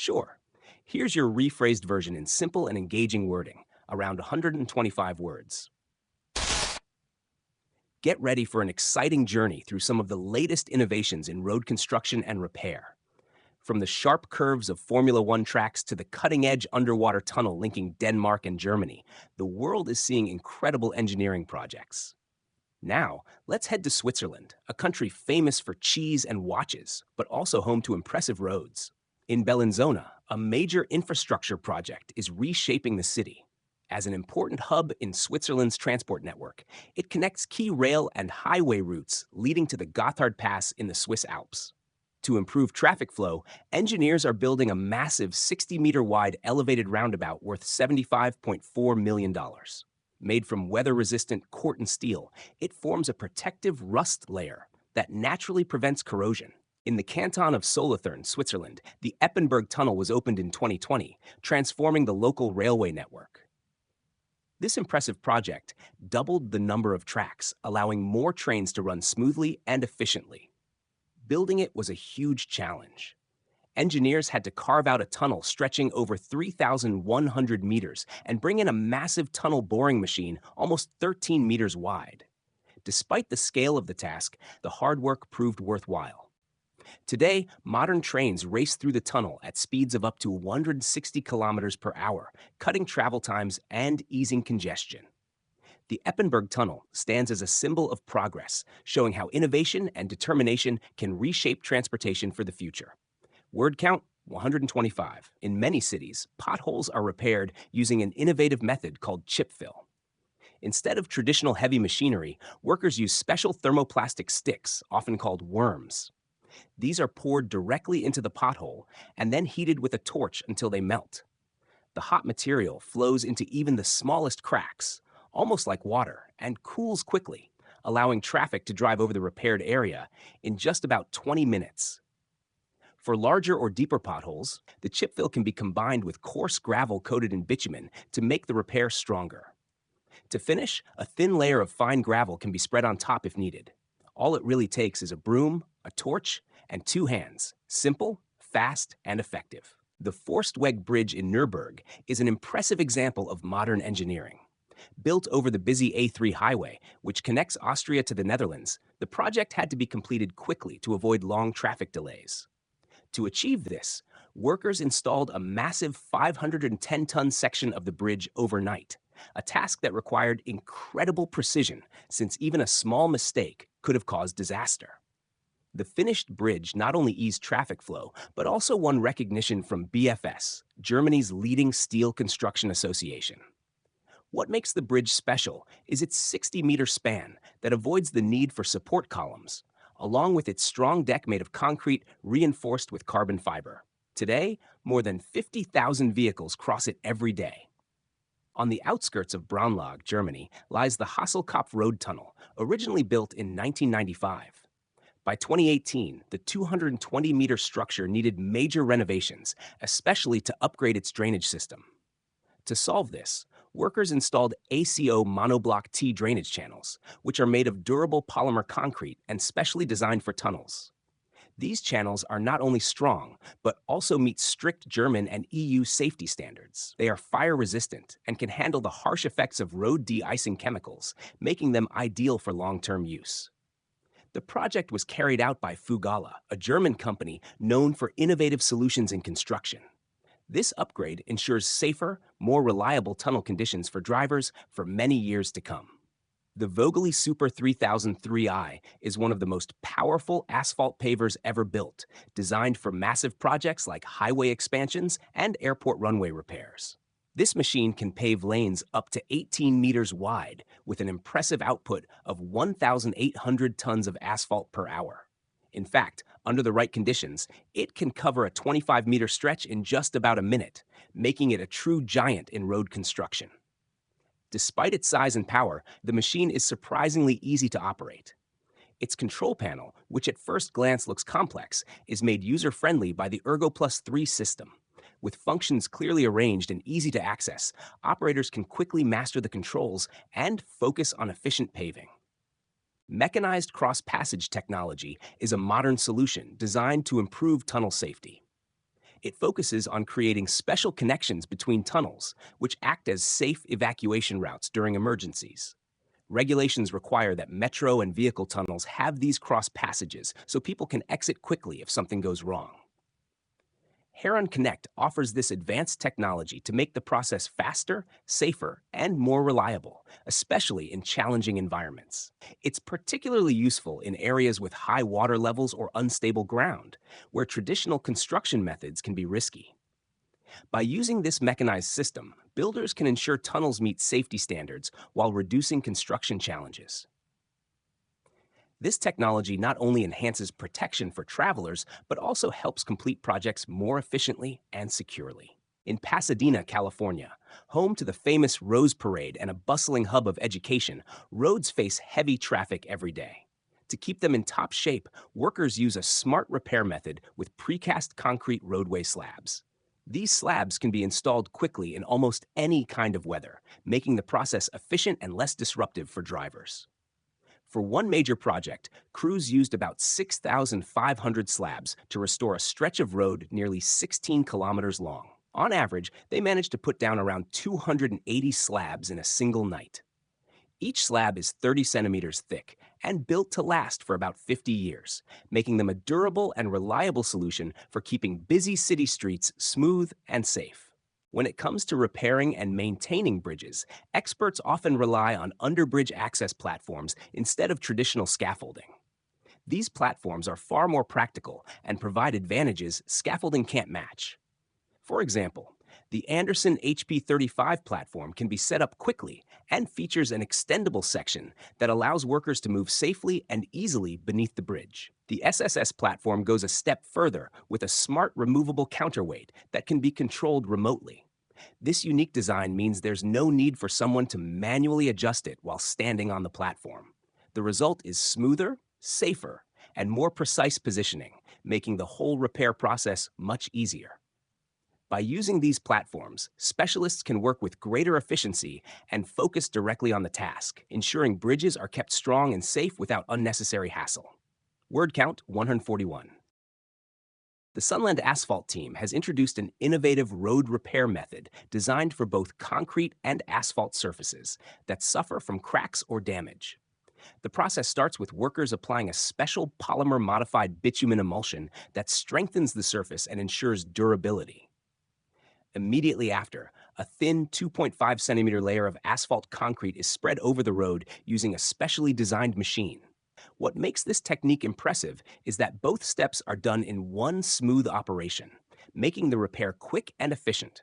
Sure. Here's your rephrased version in simple and engaging wording, around 125 words. Get ready for an exciting journey through some of the latest innovations in road construction and repair. From the sharp curves of Formula One tracks to the cutting edge underwater tunnel linking Denmark and Germany, the world is seeing incredible engineering projects. Now, let's head to Switzerland, a country famous for cheese and watches, but also home to impressive roads. In Bellinzona, a major infrastructure project is reshaping the city. As an important hub in Switzerland's transport network, it connects key rail and highway routes leading to the Gotthard Pass in the Swiss Alps. To improve traffic flow, engineers are building a massive 60-meter wide elevated roundabout worth $75.4 million. Made from weather-resistant Corten steel, it forms a protective rust layer that naturally prevents corrosion. In the canton of Solothurn, Switzerland, the Eppenberg Tunnel was opened in 2020, transforming the local railway network. This impressive project doubled the number of tracks, allowing more trains to run smoothly and efficiently. Building it was a huge challenge. Engineers had to carve out a tunnel stretching over 3,100 meters and bring in a massive tunnel boring machine almost 13 meters wide. Despite the scale of the task, the hard work proved worthwhile. Today, modern trains race through the tunnel at speeds of up to 160 kilometers per hour, cutting travel times and easing congestion. The Eppenberg Tunnel stands as a symbol of progress, showing how innovation and determination can reshape transportation for the future. Word count, 125. In many cities, potholes are repaired using an innovative method called chip fill. Instead of traditional heavy machinery, workers use special thermoplastic sticks, often called worms. These are poured directly into the pothole and then heated with a torch until they melt. The hot material flows into even the smallest cracks, almost like water, and cools quickly, allowing traffic to drive over the repaired area in just about 20 minutes. For larger or deeper potholes, the chip fill can be combined with coarse gravel coated in bitumen to make the repair stronger. To finish, a thin layer of fine gravel can be spread on top if needed. All it really takes is a broom, a torch, and 2 hands. Simple, fast, and effective. The Forstweg Bridge in Nuremberg is an impressive example of modern engineering. Built over the busy A3 highway, which connects Austria to the Netherlands, the project had to be completed quickly to avoid long traffic delays. To achieve this, workers installed a massive 510-ton section of the bridge overnight, a task that required incredible precision since even a small mistake could have caused disaster. The finished bridge not only eased traffic flow, but also won recognition from BFS, Germany's leading steel construction association. What makes the bridge special is its 60-meter span that avoids the need for support columns, along with its strong deck made of concrete reinforced with carbon fiber. Today, more than 50,000 vehicles cross it every day. On the outskirts of Braunlag, Germany, lies the Hasselkopf Road Tunnel, originally built in 1995. By 2018, the 220-meter structure needed major renovations, especially to upgrade its drainage system. To solve this, workers installed ACO monoblock T drainage channels, which are made of durable polymer concrete and specially designed for tunnels. These channels are not only strong, but also meet strict German and EU safety standards. They are fire-resistant and can handle the harsh effects of road de-icing chemicals, making them ideal for long-term use. The project was carried out by Fugala, a German company known for innovative solutions in construction. This upgrade ensures safer, more reliable tunnel conditions for drivers for many years to come. The Vogeli Super 3003i is one of the most powerful asphalt pavers ever built, designed for massive projects like highway expansions and airport runway repairs. This machine can pave lanes up to 18 meters wide with an impressive output of 1,800 tons of asphalt per hour. In fact, under the right conditions, it can cover a 25-meter stretch in just about a minute, making it a true giant in road construction. Despite its size and power, the machine is surprisingly easy to operate. Its control panel, which at first glance looks complex, is made user-friendly by the ErgoPlus 3 system. With functions clearly arranged and easy to access, operators can quickly master the controls and focus on efficient paving. Mechanized cross-passage technology is a modern solution designed to improve tunnel safety. It focuses on creating special connections between tunnels, which act as safe evacuation routes during emergencies. Regulations require that metro and vehicle tunnels have these cross passages so people can exit quickly if something goes wrong. Heron Connect offers this advanced technology to make the process faster, safer, and more reliable, especially in challenging environments. It's particularly useful in areas with high water levels or unstable ground, where traditional construction methods can be risky. By using this mechanized system, builders can ensure tunnels meet safety standards while reducing construction challenges. This technology not only enhances protection for travelers, but also helps complete projects more efficiently and securely. In Pasadena, California, home to the famous Rose Parade and a bustling hub of education, roads face heavy traffic every day. To keep them in top shape, workers use a smart repair method with precast concrete roadway slabs. These slabs can be installed quickly in almost any kind of weather, making the process efficient and less disruptive for drivers. For one major project, crews used about 6,500 slabs to restore a stretch of road nearly 16 kilometers long. On average, they managed to put down around 280 slabs in a single night. Each slab is 30 centimeters thick and built to last for about 50 years, making them a durable and reliable solution for keeping busy city streets smooth and safe. When it comes to repairing and maintaining bridges, experts often rely on underbridge access platforms instead of traditional scaffolding. These platforms are far more practical and provide advantages scaffolding can't match. For example, the Anderson HP35 platform can be set up quickly and features an extendable section that allows workers to move safely and easily beneath the bridge. The SSS platform goes a step further with a smart removable counterweight that can be controlled remotely. This unique design means there's no need for someone to manually adjust it while standing on the platform. The result is smoother, safer, and more precise positioning, making the whole repair process much easier. By using these platforms, specialists can work with greater efficiency and focus directly on the task, ensuring bridges are kept strong and safe without unnecessary hassle. Word count 141. The Sunland Asphalt team has introduced an innovative road repair method designed for both concrete and asphalt surfaces that suffer from cracks or damage. The process starts with workers applying a special polymer-modified bitumen emulsion that strengthens the surface and ensures durability. Immediately after, a thin 2.5 centimeter layer of asphalt concrete is spread over the road using a specially designed machine. What makes this technique impressive is that both steps are done in one smooth operation, making the repair quick and efficient.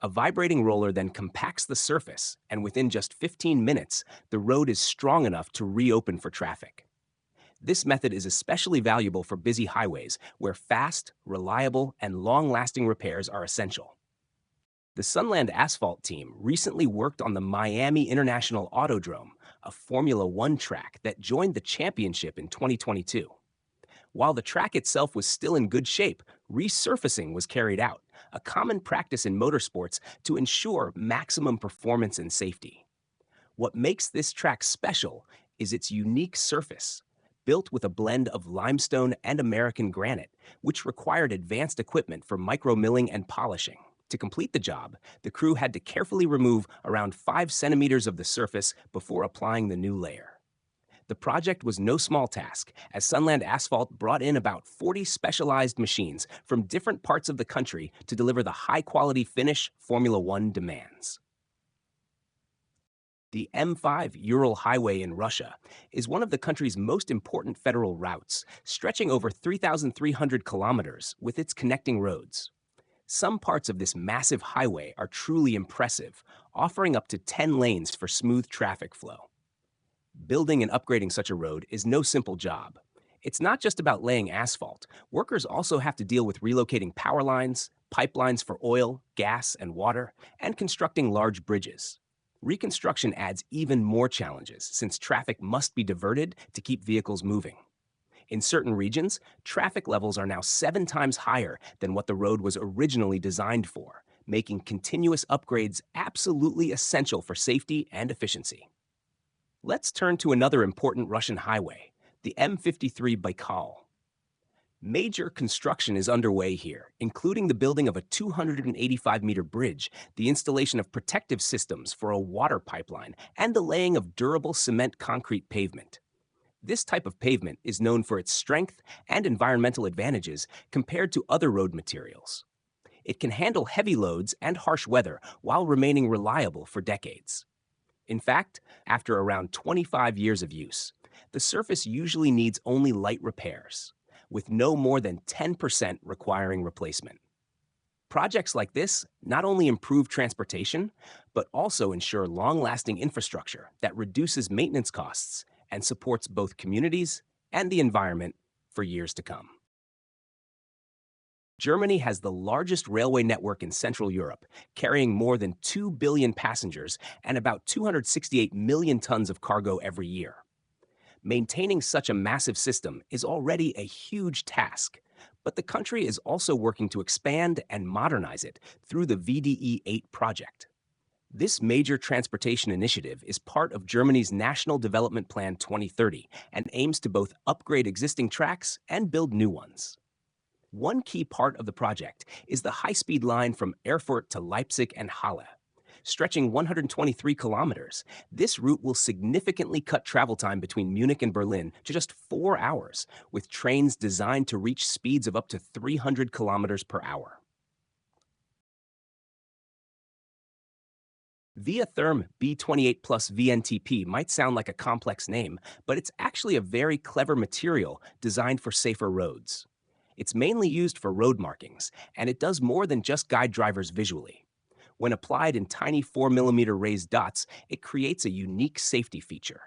A vibrating roller then compacts the surface, and within just 15 minutes, the road is strong enough to reopen for traffic. This method is especially valuable for busy highways where fast, reliable, and long-lasting repairs are essential. The Sunland Asphalt team recently worked on the Miami International Autodrome, a Formula One track that joined the championship in 2022. While the track itself was still in good shape, resurfacing was carried out, a common practice in motorsports to ensure maximum performance and safety. What makes this track special is its unique surface, built with a blend of limestone and American granite, which required advanced equipment for micromilling and polishing. To complete the job, the crew had to carefully remove around 5 centimeters of the surface before applying the new layer. The project was no small task, as Sunland Asphalt brought in about 40 specialized machines from different parts of the country to deliver the high-quality finish Formula One demands. The M5 Ural Highway in Russia is one of the country's most important federal routes, stretching over 3,300 kilometers with its connecting roads. Some parts of this massive highway are truly impressive, offering up to 10 lanes for smooth traffic flow. Building and upgrading such a road is no simple job. It's not just about laying asphalt. Workers also have to deal with relocating power lines, pipelines for oil, gas, and water, and constructing large bridges. Reconstruction adds even more challenges since traffic must be diverted to keep vehicles moving. In certain regions, traffic levels are now 7 times higher than what the road was originally designed for, making continuous upgrades absolutely essential for safety and efficiency. Let's turn to another important Russian highway, the M53 Baikal. Major construction is underway here, including the building of a 285-meter bridge, the installation of protective systems for a water pipeline, and the laying of durable cement concrete pavement. This type of pavement is known for its strength and environmental advantages compared to other road materials. It can handle heavy loads and harsh weather while remaining reliable for decades. In fact, after around 25 years of use, the surface usually needs only light repairs, with no more than 10% requiring replacement. Projects like this not only improve transportation, but also ensure long-lasting infrastructure that reduces maintenance costs and supports both communities and the environment for years to come. Germany has the largest railway network in Central Europe, carrying more than 2 billion passengers and about 268 million tons of cargo every year. Maintaining such a massive system is already a huge task, but the country is also working to expand and modernize it through the VDE8 project. This major transportation initiative is part of Germany's National Development Plan 2030 and aims to both upgrade existing tracks and build new ones. One key part of the project is the high-speed line from Erfurt to Leipzig and Halle. Stretching 123 kilometers, this route will significantly cut travel time between Munich and Berlin to just 4 hours, with trains designed to reach speeds of up to 300 kilometers per hour. Viatherm B28 Plus VNTP might sound like a complex name, but it's actually a very clever material designed for safer roads. It's mainly used for road markings, and it does more than just guide drivers visually. When applied in tiny 4mm raised dots, it creates a unique safety feature.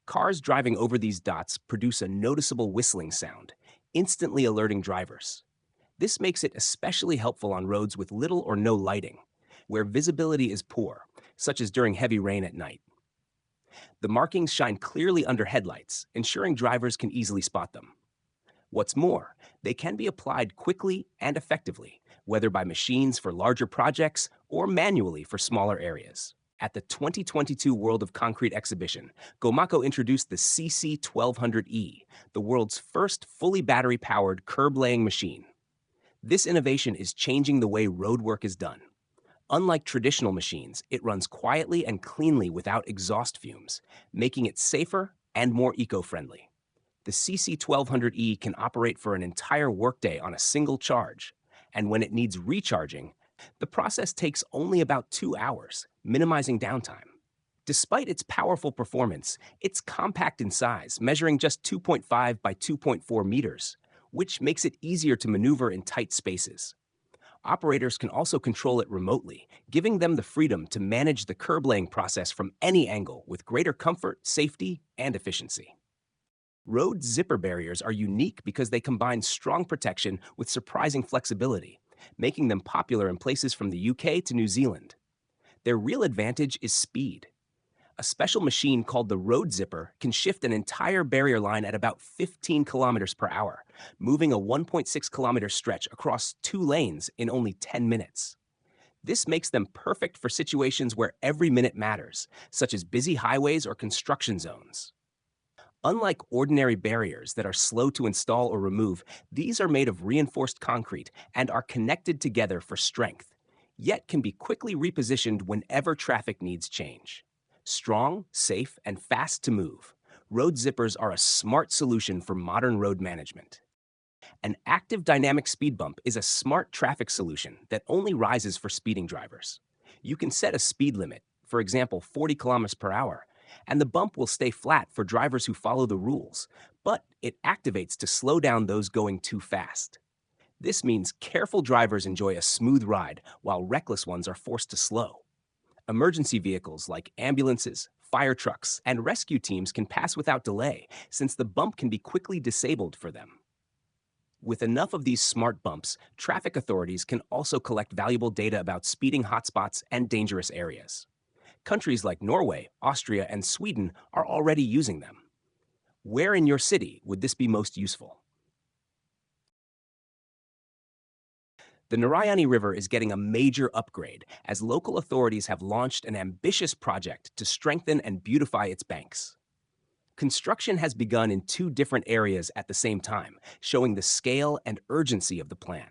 Cars driving over these dots produce a noticeable whistling sound, instantly alerting drivers. This makes it especially helpful on roads with little or no lighting, where visibility is poor, such as during heavy rain at night. The markings shine clearly under headlights, ensuring drivers can easily spot them. What's more, they can be applied quickly and effectively, whether by machines for larger projects or manually for smaller areas. At the 2022 World of Concrete exhibition, Gomaco introduced the CC1200E, the world's first fully battery-powered curb-laying machine. This innovation is changing the way roadwork is done. Unlike traditional machines, it runs quietly and cleanly without exhaust fumes, making it safer and more eco-friendly. The CC1200E can operate for an entire workday on a single charge, and when it needs recharging, the process takes only about 2 hours, minimizing downtime. Despite its powerful performance, it's compact in size, measuring just 2.5 by 2.4 meters, which makes it easier to maneuver in tight spaces. Operators can also control it remotely, giving them the freedom to manage the curb laying process from any angle with greater comfort, safety, and efficiency. Road zipper barriers are unique because they combine strong protection with surprising flexibility, making them popular in places from the UK to New Zealand. Their real advantage is speed. A special machine called the road zipper can shift an entire barrier line at about 15 kilometers per hour, moving a 1.6 kilometer stretch across 2 lanes in only 10 minutes. This makes them perfect for situations where every minute matters, such as busy highways or construction zones. Unlike ordinary barriers that are slow to install or remove, these are made of reinforced concrete and are connected together for strength, yet can be quickly repositioned whenever traffic needs change. Strong, safe, and fast to move, road zippers are a smart solution for modern road management. An active dynamic speed bump is a smart traffic solution that only rises for speeding drivers. You can set a speed limit, for example 40 kilometers per hour, and the bump will stay flat for drivers who follow the rules, but it activates to slow down those going too fast. This means careful drivers enjoy a smooth ride, while reckless ones are forced to slow. Emergency vehicles like ambulances, fire trucks, and rescue teams can pass without delay, since the bump can be quickly disabled for them. With enough of these smart bumps, traffic authorities can also collect valuable data about speeding hotspots and dangerous areas. Countries like Norway, Austria, and Sweden are already using them. Where in your city would this be most useful? The Narayani River is getting a major upgrade as local authorities have launched an ambitious project to strengthen and beautify its banks. Construction has begun in two different areas at the same time, showing the scale and urgency of the plan.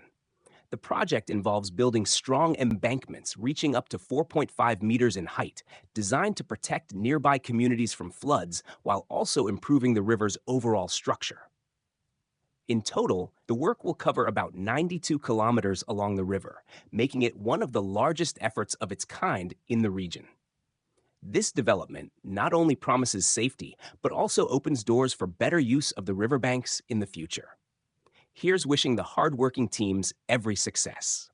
The project involves building strong embankments reaching up to 4.5 meters in height, designed to protect nearby communities from floods while also improving the river's overall structure. In total, the work will cover about 92 kilometers along the river, making it one of the largest efforts of its kind in the region. This development not only promises safety, but also opens doors for better use of the riverbanks in the future. Here's wishing the hardworking teams every success.